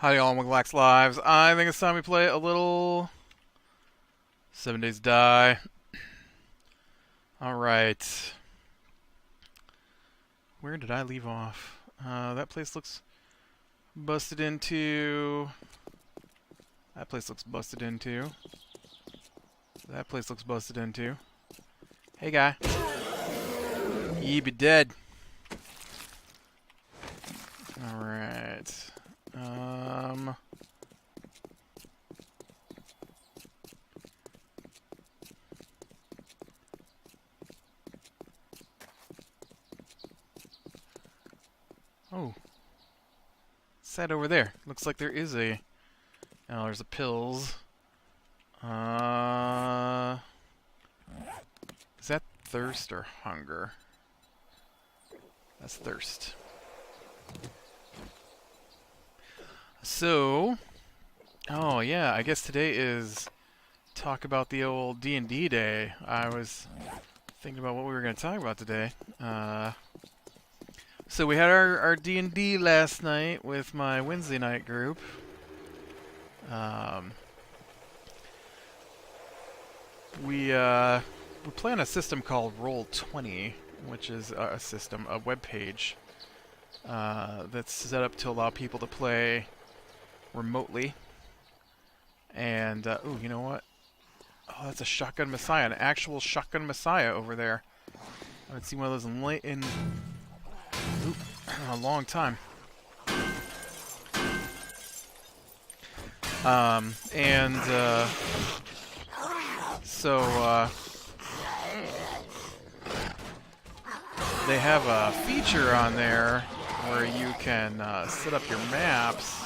Howdy all, welcome back to Lives. I think it's time we play a little 7 Days Die. Alright. Where did I leave off? That place looks busted into. That place looks busted into. That place looks busted into. Hey guy. You be dead. Alright. Oh. Set over there. Looks like there is a... Oh, there's a pills. Is that thirst or hunger? That's thirst. So... Oh, yeah, I guess today is talk about the old D&D day. I was thinking about what we were going to talk about today. So we had our D&D last night with my Wednesday night group. We play on a system called Roll20, which is a system, a web page that's set up to allow people to play remotely. And ooh, you know what? Oh, that's a shotgun messiah, an actual shotgun messiah over there. I haven't seen one of those in a long time. So they have a feature on there where you can set up your maps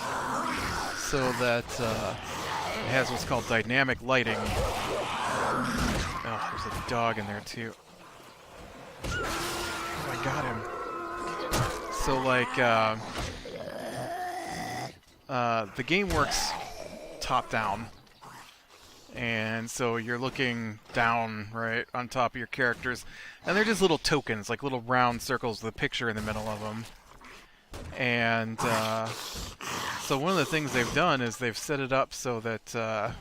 so that it has what's called dynamic lighting. Oh, there's a dog in there too. Oh, I got him. So like, the game works top-down, and so you're looking down, right, on top of your characters, and they're just little tokens, like little round circles with a picture in the middle of them. And so one of the things they've done is they've set it up so that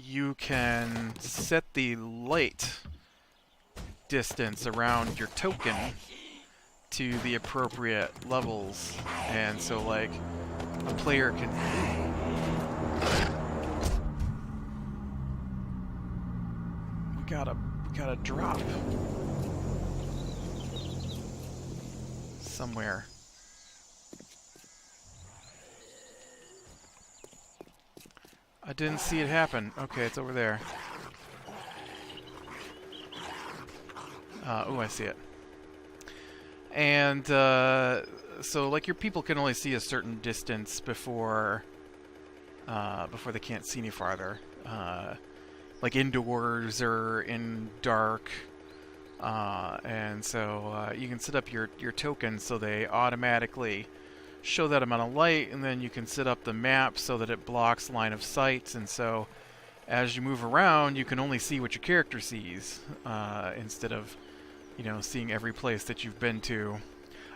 you can set the light distance around your token to the appropriate levels, and so like a player can we gotta drop somewhere. I didn't see it happen. Okay, it's over there. Oh, I see it. And so, like, your people can only see a certain distance before they can't see any farther. Like indoors or in dark. And so you can set up your tokens so they automatically show that amount of light, and then you can set up the map so that it blocks line of sight, and so as you move around you can only see what your character sees, instead of, you know, seeing every place that you've been to.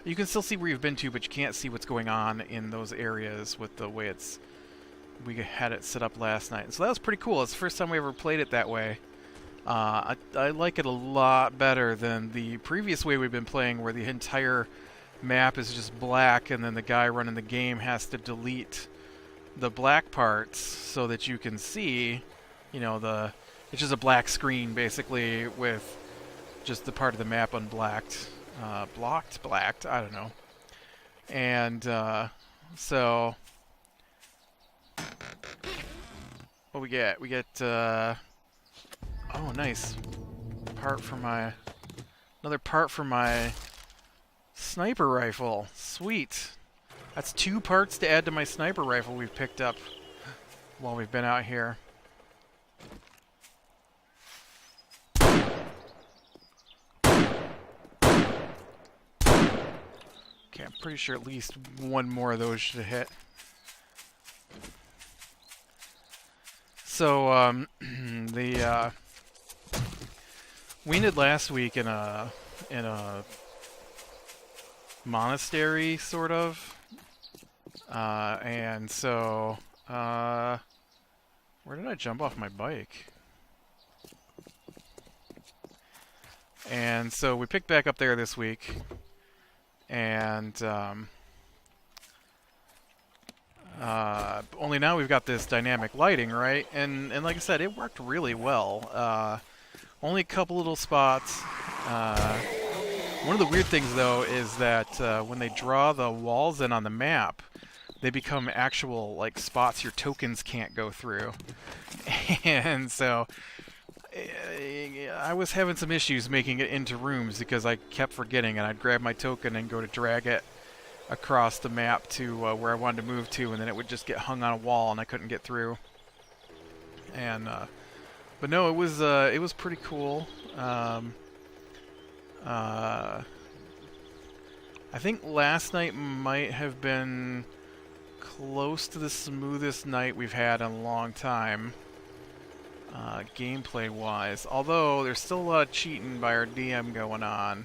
You can still see where you've been to, but you can't see what's going on in those areas with the way we had it set up last night. And so that was pretty cool. It's the first time we ever played it that way. I like it a lot better than the previous way we've been playing, where the entire map is just black, and then the guy running the game has to delete the black parts so that you can see, you know, it's just a black screen basically with just the part of the map unblacked, blacked, I don't know. And so what we get? We get oh, nice another part for my sniper rifle. Sweet. That's 2 parts to add to my sniper rifle we've picked up while we've been out here. Okay, I'm pretty sure at least one more of those should hit. So, We ended last week in a monastery, sort of. And so, where did I jump off my bike? And so we picked back up there this week, and only now we've got this dynamic lighting, right? And like I said, it worked really well. Only a couple little spots. One of the weird things, though, is that when they draw the walls in on the map, they become actual, like, spots your tokens can't go through. And so I was having some issues making it into rooms because I kept forgetting, and I'd grab my token and go to drag it across the map to where I wanted to move to, and then it would just get hung on a wall and I couldn't get through. And but no, it was pretty cool. I think last night might have been close to the smoothest night we've had in a long time, gameplay-wise. Although there's still a lot of cheating by our DM going on.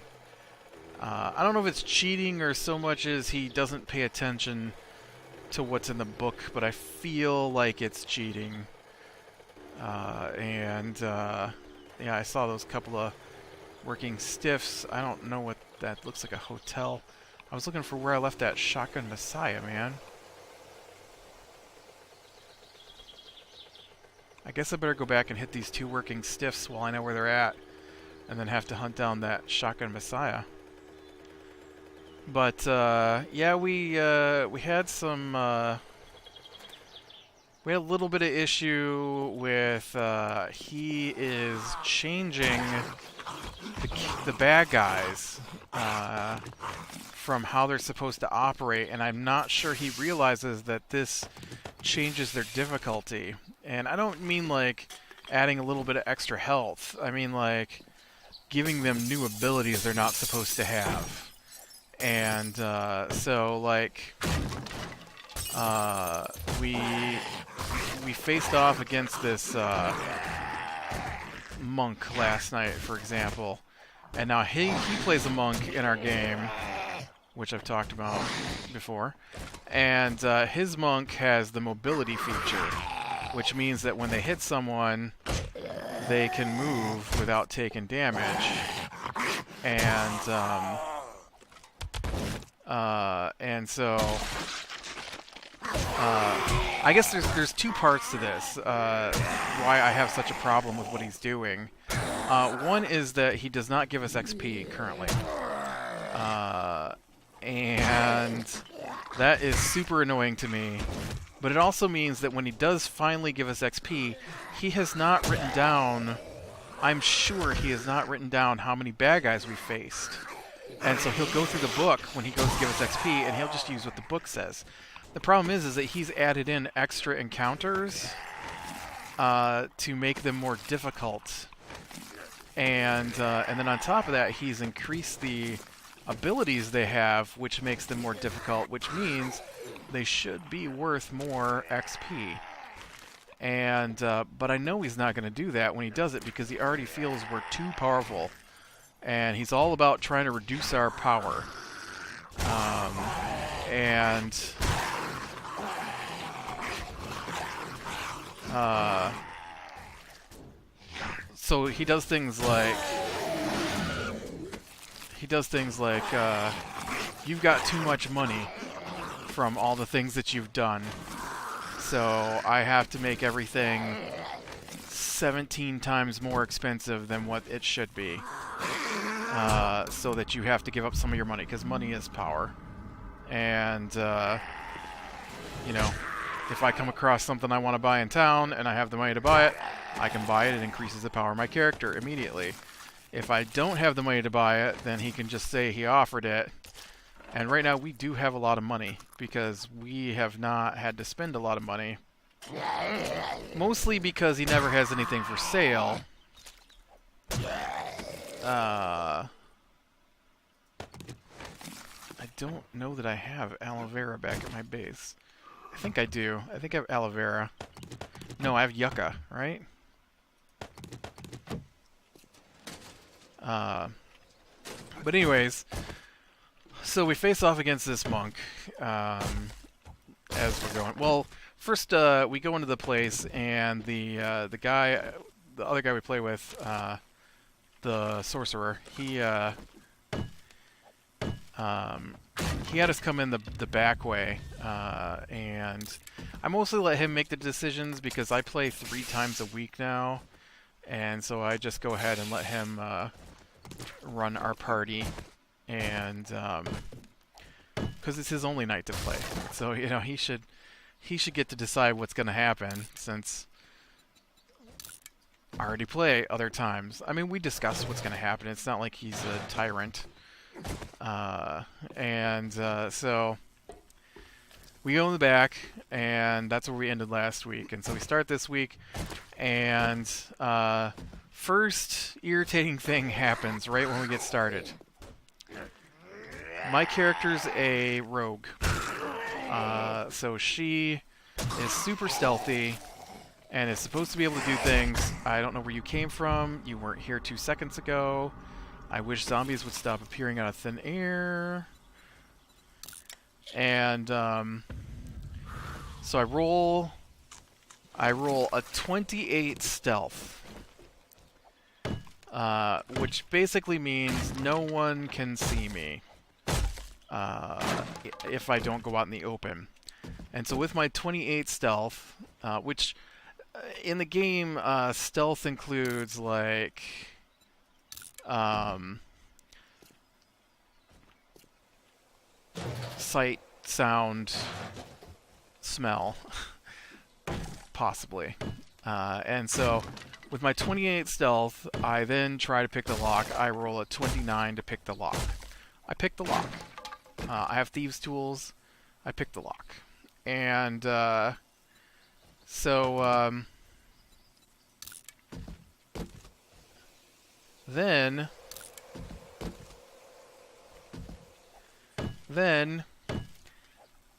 I don't know if it's cheating or so much as he doesn't pay attention to what's in the book, but I feel like it's cheating. Yeah, I saw those couple of working stiffs. I don't know what that looks like. A hotel. I was looking for where I left that shotgun Messiah, man. I guess I better go back and hit these two working stiffs while I know where they're at, and then have to hunt down that shotgun Messiah. But yeah, we had some we had a little bit of issue with he is changing the bad guys from how they're supposed to operate, and I'm not sure he realizes that this changes their difficulty. And I don't mean like adding a little bit of extra health. I mean like giving them new abilities they're not supposed to have. And so like we faced off against this monk last night, for example, and now he plays a monk in our game, which I've talked about before, and his monk has the mobility feature, which means that when they hit someone, they can move without taking damage, and so I guess there's two parts to this, why I have such a problem with what he's doing. One is that he does not give us XP currently. And that is super annoying to me. But it also means that when he does finally give us XP, he has not written down, I'm sure he has not written down how many bad guys we faced. And so he'll go through the book when he goes to give us XP, and he'll just use what the book says. The problem is that he's added in extra encounters to make them more difficult. And then on top of that, he's increased the abilities they have, which makes them more difficult, which means they should be worth more XP. And but I know he's not going to do that when he does it, because he already feels we're too powerful. And he's all about trying to reduce our power. So he does things like you've got too much money from all the things that you've done, so I have to make everything 17 times more expensive than what it should be, so that you have to give up some of your money, because money is power. And you know, if I come across something I want to buy in town and I have the money to buy it, I can buy it. It increases the power of my character immediately. If I don't have the money to buy it, then he can just say he offered it. And right now we do have a lot of money, because we have not had to spend a lot of money. Mostly because he never has anything for sale. I don't know that I have aloe vera back at my base. I think I do. I think I have aloe vera. No, I have yucca, right? But anyways, so we face off against this monk as we're going. Well, first we go into the place, and the other guy we play with, the sorcerer, he had us come in the back way, and I mostly let him make the decisions because I play 3 times a week now, and so I just go ahead and let him run our party, and because it's his only night to play, so you know he should get to decide what's going to happen, since I already play other times. I mean, we discuss what's going to happen. It's not like he's a tyrant. So we go in the back, and that's where we ended last week. And so we start this week, and first irritating thing happens right when we get started. My character's a rogue. So she is super stealthy and is supposed to be able to do things. I don't know where you came from. You weren't here 2 seconds ago. I wish zombies would stop appearing out of thin air. And so I roll a 28 stealth, which basically means no one can see me if I don't go out in the open. And so with my 28 stealth, which in the game, stealth includes like sight, sound, smell, possibly. And so with my 28 stealth, I then try to pick the lock. I roll a 29 to pick the lock. I pick the lock. I have thieves' tools. I pick the lock. And then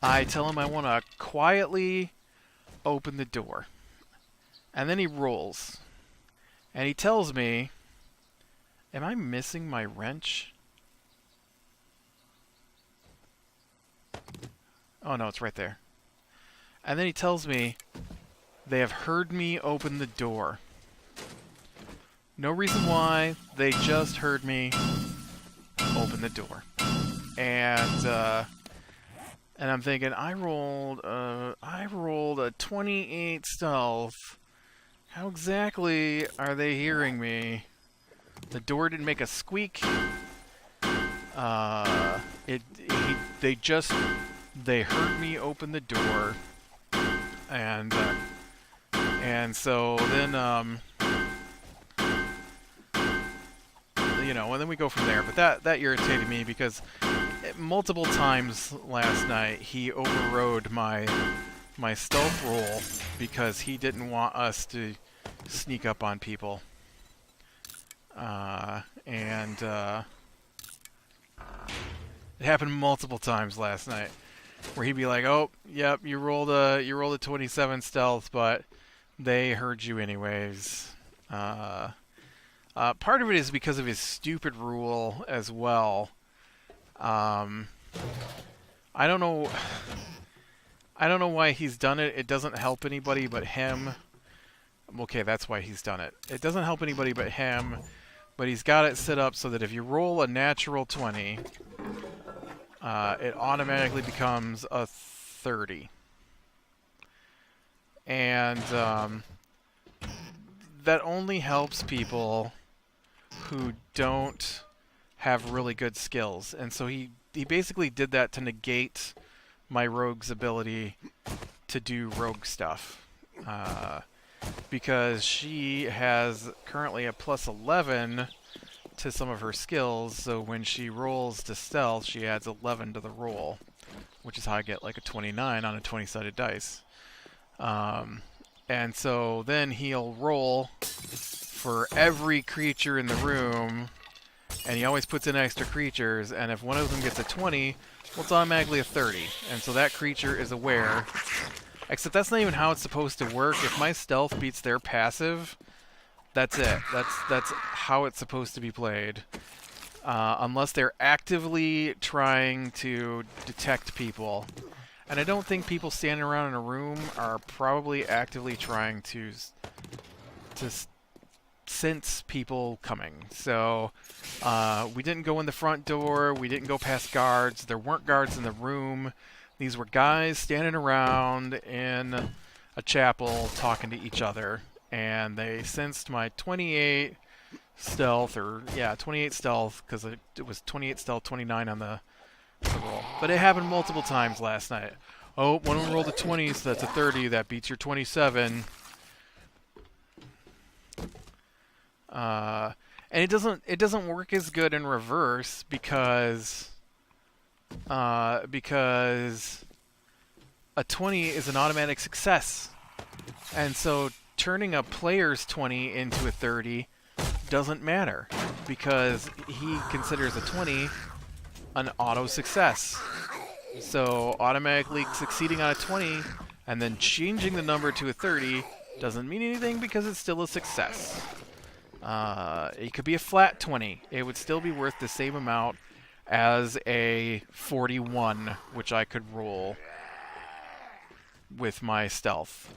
I tell him I want to quietly open the door. And then he rolls. And he tells me, am I missing my wrench? Oh no, it's right there. And then he tells me, they have heard me open the door. No reason why, they just heard me open the door. And I'm thinking, I rolled a 28 stealth. How exactly are they hearing me? The door didn't make a squeak. They heard me open the door, and so then and then we go from there. But that irritated me because multiple times last night he overrode my stealth roll because he didn't want us to sneak up on people. It happened multiple times last night, where he'd be like, "Oh, yep, you rolled a 27 stealth, but they heard you anyways." Part of it is because of his stupid rule as well. I don't know why he's done it. It doesn't help anybody but him. Okay, that's why he's done it. It doesn't help anybody but him, but he's got it set up so that if you roll a natural 20, it automatically becomes a 30. And that only helps people who don't have really good skills. And so he basically did that to negate my rogue's ability to do rogue stuff. Because she has currently a plus 11 to some of her skills, so when she rolls to stealth, she adds 11 to the roll, which is how I get like a 29 on a 20-sided dice. And so then he'll roll for every creature in the room, and he always puts in extra creatures, and if one of them gets a 20, well, it's automatically a 30. And so that creature is aware. Except that's not even how it's supposed to work. If my stealth beats their passive, That's it. That's how it's supposed to be played. Unless they're actively trying to detect people. And I don't think people standing around in a room are probably actively trying to sense people coming. So we didn't go in the front door. We didn't go past guards. There weren't guards in the room. These were guys standing around in a chapel talking to each other. And they sensed my 28 stealth, or yeah, 28 stealth, because it was 28 stealth, 29 on the roll. But it happened multiple times last night. Oh, one of them rolled a 20, so that's a 30. That beats your 27. And it doesn't work as good in reverse because a 20 is an automatic success, and so turning a player's 20 into a 30 doesn't matter because he considers a 20 an auto success. So automatically succeeding on a 20 and then changing the number to a 30 doesn't mean anything because it's still a success. It could be a flat 20. It would still be worth the same amount as a 41, which I could roll with my stealth,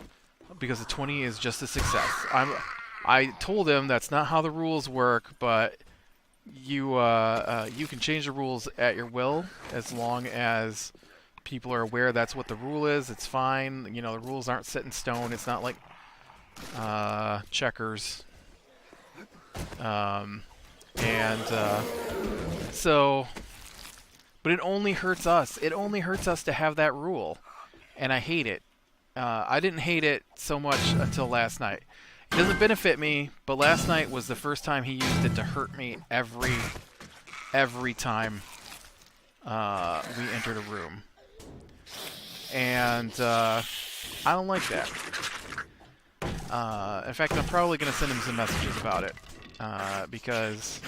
because a 20 is just a success. I told him that's not how the rules work, but you can change the rules at your will as long as people are aware that's what the rule is. It's fine. You know, the rules aren't set in stone. It's not like checkers. So, but it only hurts us. It only hurts us to have that rule, and I hate it. I didn't hate it so much until last night. It doesn't benefit me, but last night was the first time he used it to hurt me every time we entered a room. And I don't like that. In fact, I'm probably going to send him some messages about it, because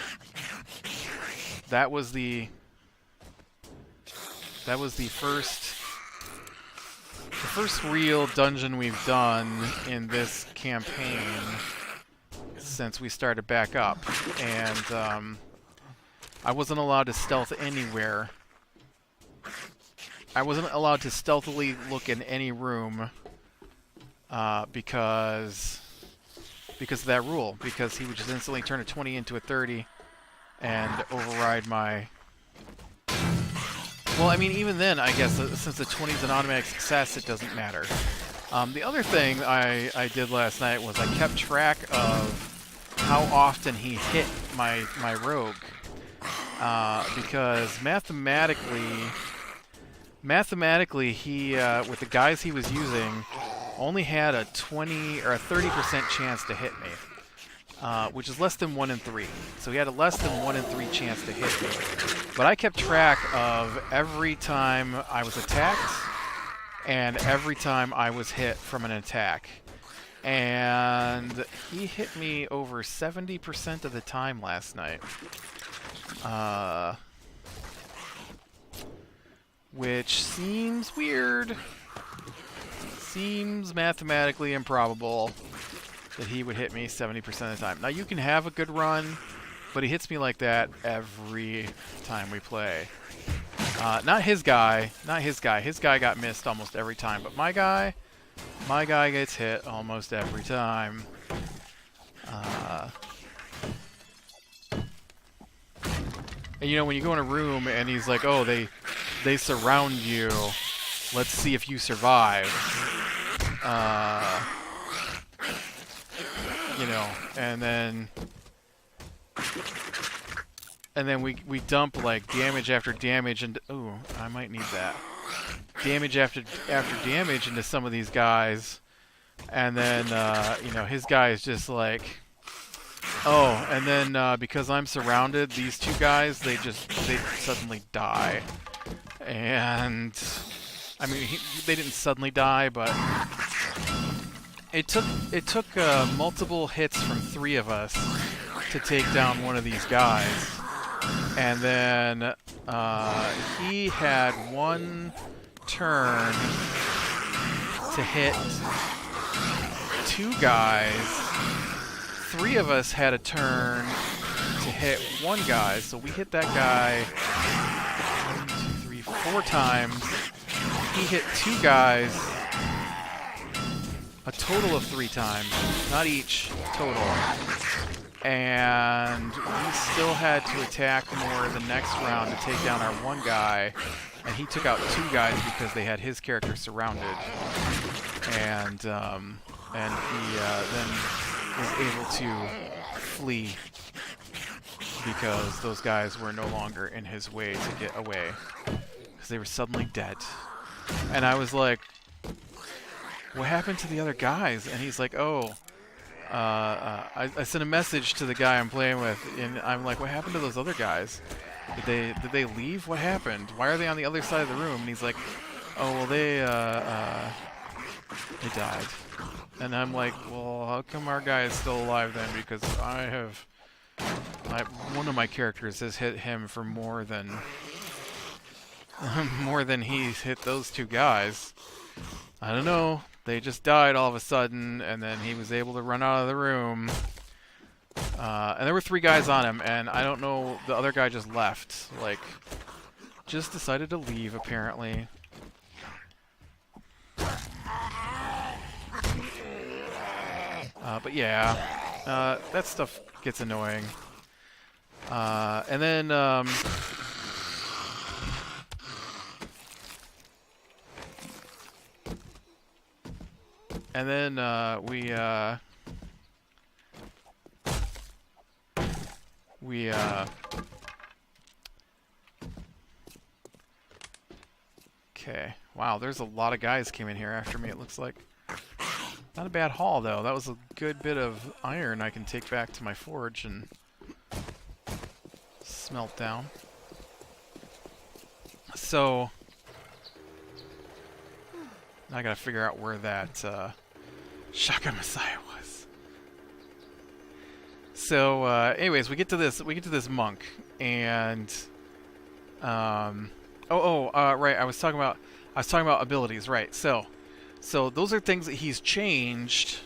that was the first real dungeon we've done in this campaign since we started back up, and I wasn't allowed to stealth anywhere. I wasn't allowed to stealthily look in any room because of that rule, because he would just instantly turn a 20 into a 30 and override my... Well, I mean, even then, I guess, since the 20 is an automatic success, it doesn't matter. The other thing I did last night was I kept track of how often he hit my rogue. Because mathematically, he, with the guys he was using, only had a 20 or a 30% chance to hit me. Which is less than 1 in 3. So he had a less than 1 in 3 chance to hit me. But I kept track of every time I was attacked and every time I was hit from an attack. And he hit me over 70% of the time last night. Which seems weird. Seems mathematically improbable that he would hit me 70% of the time. Now, you can have a good run, but he hits me like that every time we play. Not his guy. Not his guy. His guy got missed almost every time, but my guy gets hit almost every time. And you know, when you go in a room and he's like, oh, they surround you, let's see if you survive. You know, and then we dump like damage after damage, and ooh, I might need that. Damage after damage into some of these guys, and then you know, his guy is just like, oh, and then because I'm surrounded, these two guys, they suddenly die, and I mean, they didn't suddenly die, but it took multiple hits from 3 of us to take down one of these guys, and then he had 1 turn to hit 2 guys 3 of us had a turn to hit 1 guy, so we hit that guy 1, 2, 3, 4 times. He hit 2 guys a total of 3 times, not each, total. And we still had to attack more the next round to take down our 1 guy, and he took out 2 guys because they had his character surrounded. And he then was able to flee because those guys were no longer in his way to get away because they were suddenly dead. And I was like, what happened to the other guys? And he's like, oh, I sent a message to the guy I'm playing with, and I'm like, what happened to those other guys? Did they leave? What happened? Why are they on the other side of the room? And he's like, oh, well, they died. And I'm like, well, how come our guy is still alive then? Because one of my characters has hit him for more than he's hit those 2 guys. I don't know. They just died all of a sudden, and then he was able to run out of the room. And there were 3 guys on him, and I don't know, the other guy just left. Like, just decided to leave, apparently. But yeah, that stuff gets annoying. And then, okay. Wow, there's a lot of guys came in here after me, it looks like. Not a bad haul, though. That was a good bit of iron I can take back to my forge and smelt down. So, now I gotta figure out where that Shotgun Messiah was. So, anyways, we get to this monk, and right, I was talking about abilities, right? So those are things that he's changed.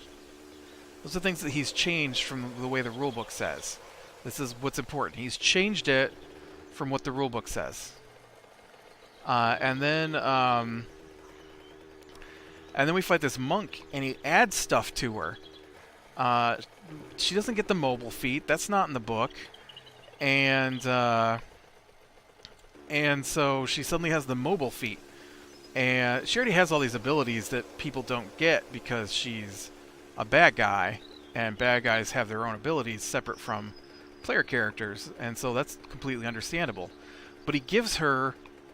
Those are things that he's changed from the way the rulebook says. This is what's important. He's changed it from what the rulebook says. And then we fight this monk, and he adds stuff to her. She doesn't get the mobile feat. That's not in the book. And so she suddenly has the mobile feat. And she already has all these abilities that people don't get because she's a bad guy, and bad guys have their own abilities separate from player characters, and so that's completely understandable. But he gives her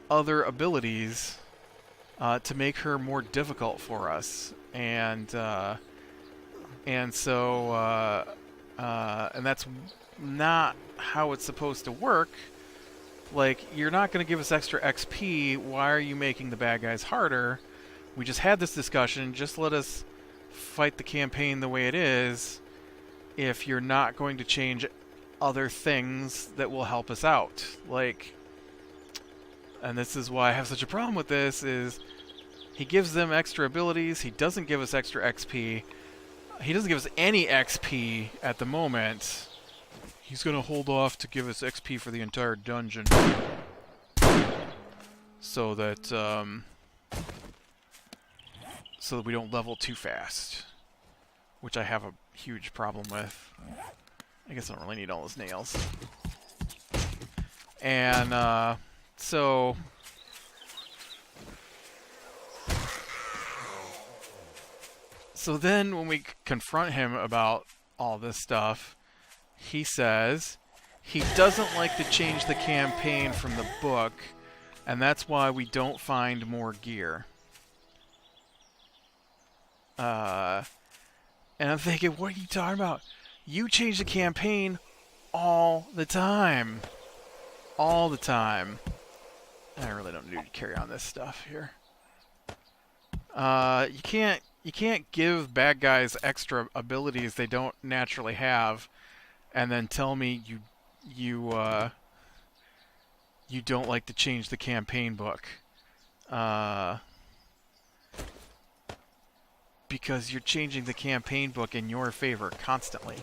other abilities to make her more difficult for us, and that's not how it's supposed to work. Like, you're not going to give us extra XP. Why are you making the bad guys harder? We just had this discussion. Just let us fight the campaign the way it is if you're not going to change other things that will help us out. Like, and this is why I have such a problem with this, is he gives them extra abilities. He doesn't give us extra XP. He doesn't give us any XP at the moment. He's going to hold off to give us XP for the entire dungeon. So that we don't level too fast. Which I have a huge problem with. I guess I don't really need all those nails. And, so then when we confront him about all this stuff, he says he doesn't like to change the campaign from the book, and that's why we don't find more gear. And I'm thinking, what are you talking about? You change the campaign all the time. All the time. I really don't need to carry on this stuff here. You can't give bad guys extra abilities they don't naturally have, and then tell me you don't like to change the campaign book. Because you're changing the campaign book in your favor constantly.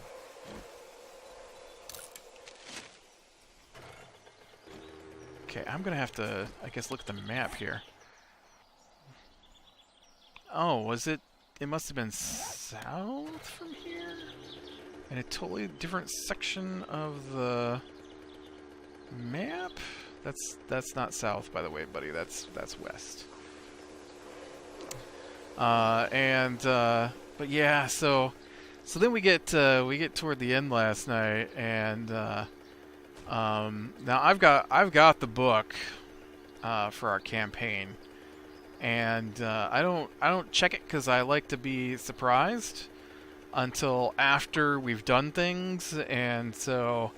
Okay, I'm gonna have to, I guess, look at the map here. Oh, was it? It must have been south from here? In a totally different section of the map? That's not south, by the way, buddy. That's west. But yeah, so then we get toward the end last night, and now I've got the book for our campaign, and I don't check it because I like to be surprised until after we've done things, and so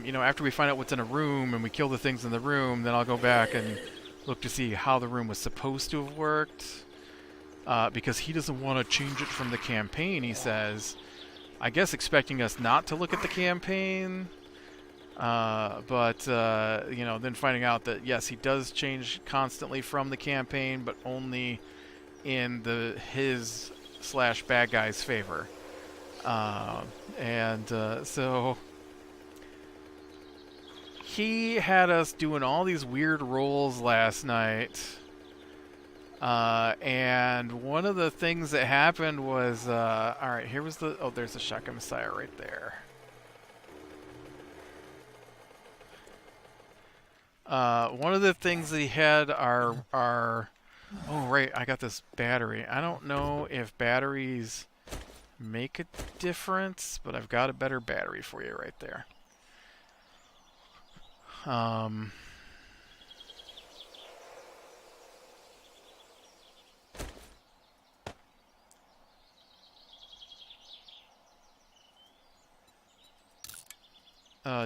you know, after we find out what's in a room and we kill the things in the room, then I'll go back and look to see how the room was supposed to have worked. Because he doesn't want to change it from the campaign, he says. I guess expecting us not to look at the campaign. But you know, then finding out that, yes, he does change constantly from the campaign, but only in his / bad guy's favor. So he had us doing all these weird rolls last night. And one of the things that happened was, alright, here was there's the Shotgun Messiah right there. One of the things that he had are, oh right, I got this battery. I don't know if batteries make a difference, but I've got a better battery for you right there.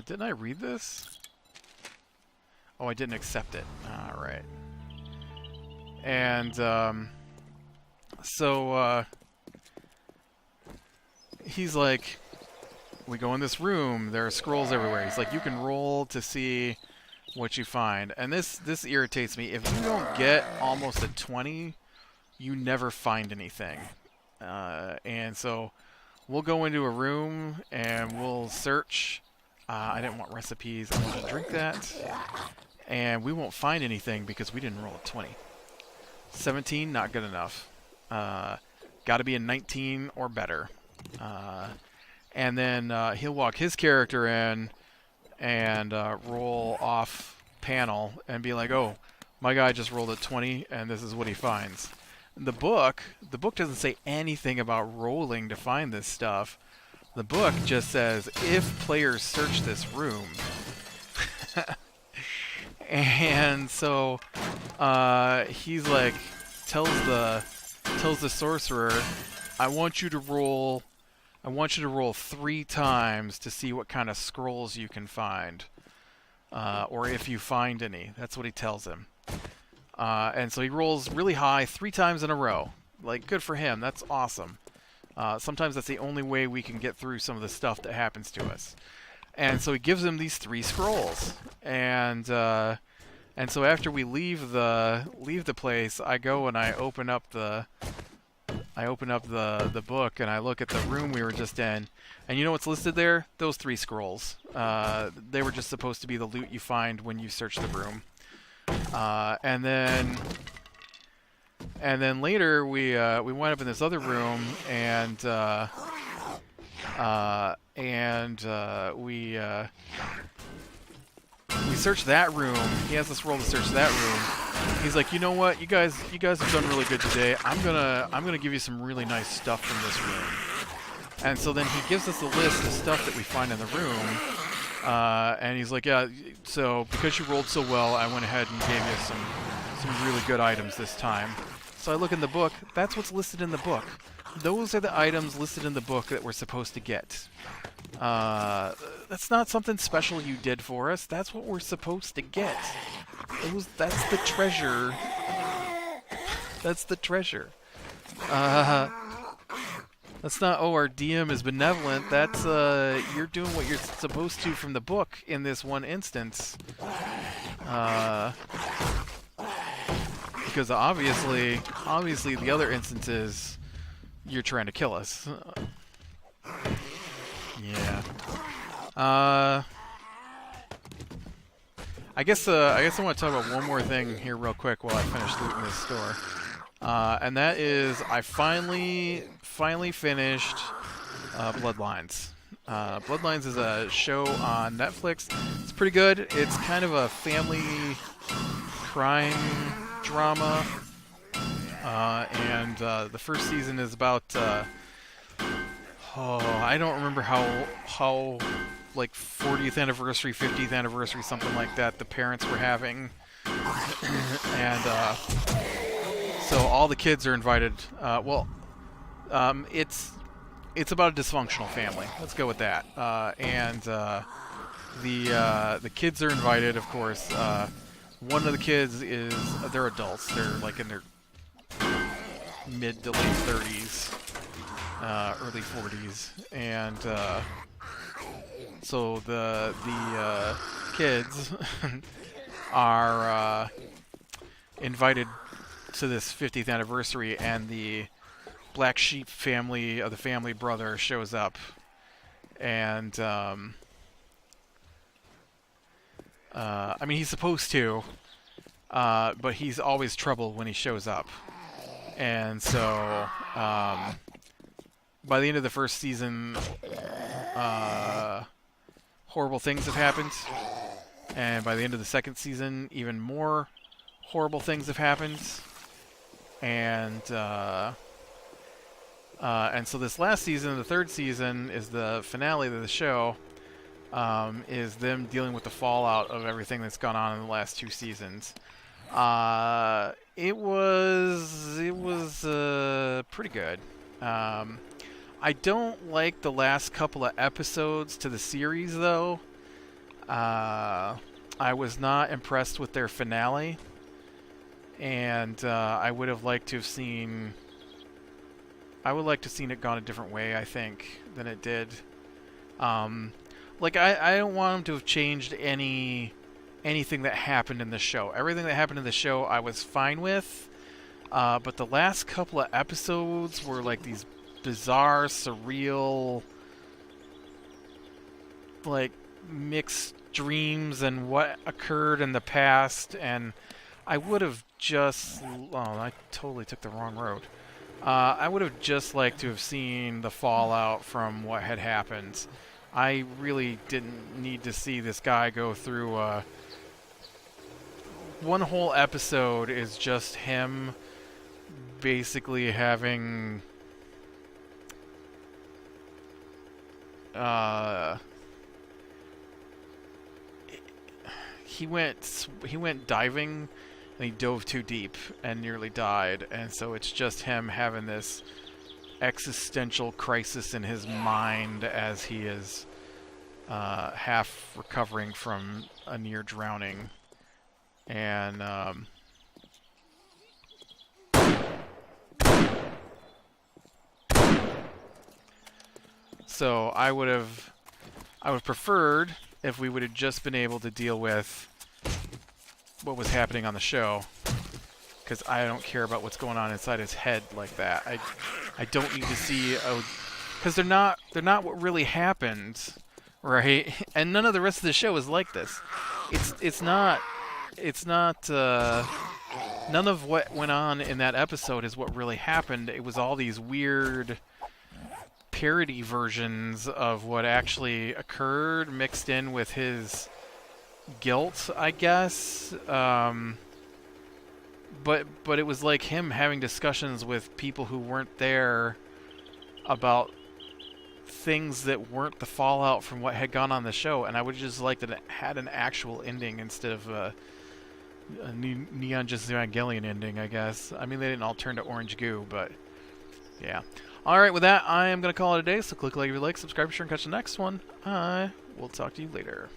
Didn't I read this? Oh, I didn't accept it. Alright. And, he's like, we go in this room, there are scrolls everywhere. He's like, you can roll to see what you find. And this irritates me. If you don't get almost a 20, you never find anything. And so, we'll go into a room and we'll search. I didn't want recipes, I want to drink that. And we won't find anything because we didn't roll a 20. 17, not good enough. Got to be a 19 or better. And then he'll walk his character in and roll off panel and be like, oh, my guy just rolled a 20 and this is what he finds. The book doesn't say anything about rolling to find this stuff. The book just says, if players search this room. And so he's like, tells the sorcerer, I want you to roll 3 times to see what kind of scrolls you can find. Or if you find any. That's what he tells him. And so he rolls really high 3 times in a row. Like, good for him. That's awesome. Sometimes that's the only way we can get through some of the stuff that happens to us. And so he gives him these 3 scrolls. And so after we leave the place, I go and I open up the book and I look at the room we were just in. And you know what's listed there? Those 3 scrolls. They were just supposed to be the loot you find when you search the room. And then later we went up in this other room and we searched that room. He has us roll to search that room. He's like, you know what, you guys have done really good today. I'm gonna give you some really nice stuff from this room. And so then he gives us a list of stuff that we find in the room. And he's like, yeah, so because you rolled so well, I went ahead and gave you some really good items this time. So I look in the book. That's what's listed in the book. Those are the items listed in the book that we're supposed to get. That's not something special you did for us. That's what we're supposed to get. That's the treasure. That's the treasure. That's not, oh, our DM is benevolent. That's, you're doing what you're supposed to from the book in this one instance. Because obviously the other instances, you're trying to kill us. Yeah. I guess I want to talk about one more thing here real quick while I finish looting this store. And that is I finally finished Bloodlines. Bloodlines is a show on Netflix. It's pretty good. It's kind of a family crime drama. And the first season is about I don't remember how like 40th anniversary, 50th anniversary, something like that the parents were having. And so all the kids are invited. It's about a dysfunctional family. Let's go with that. And the kids are invited, of course. One of the kids they're adults. They're like in their mid to late 30s, early 40s, and so the kids are invited to this 50th anniversary, and the black sheep family of the family brother shows up, and I mean, he's supposed to, but he's always trouble when he shows up. And so, by the end of the first season, horrible things have happened. And by the end of the second season, even more horrible things have happened. And so this last season, the third season, is the finale of the show, is them dealing with the fallout of everything that's gone on in the last two seasons. It was pretty good. I don't like the last couple of episodes to the series, though. I was not impressed with their finale, and I would have liked to have seen. I would like to have seen it gone a different way, I think, than it did. Like I don't want them to have changed anything that happened in the show. Everything that happened in the show I was fine with, but the last couple of episodes were like these bizarre, surreal, like mixed dreams and what occurred in the past, and I would have just... Oh, I totally took the wrong road. I would have just liked to have seen the fallout from what had happened. I really didn't need to see this guy go through... one whole episode is just him basically having... he went diving and he dove too deep and nearly died, and so it's just him having this existential crisis in his mind as he is half recovering from a near drowning. And so I would have preferred if we would have just been able to deal with what was happening on the show, because I don't care about what's going on inside his head like that. I don't need to see because they're not what really happened, right? And none of the rest of the show is like this. It's not none of what went on in that episode is what really happened. It was all these weird parody versions of what actually occurred mixed in with his guilt, I guess. But it was like him having discussions with people who weren't there about things that weren't the fallout from what had gone on the show, and I would just like that it had an actual ending instead of a Neon Genesis Evangelion ending, I guess. I mean, they didn't all turn to orange goo, but yeah. Alright, with that, I am going to call it a day, so click like if you like, subscribe, share, and catch the next one. I will talk to you later.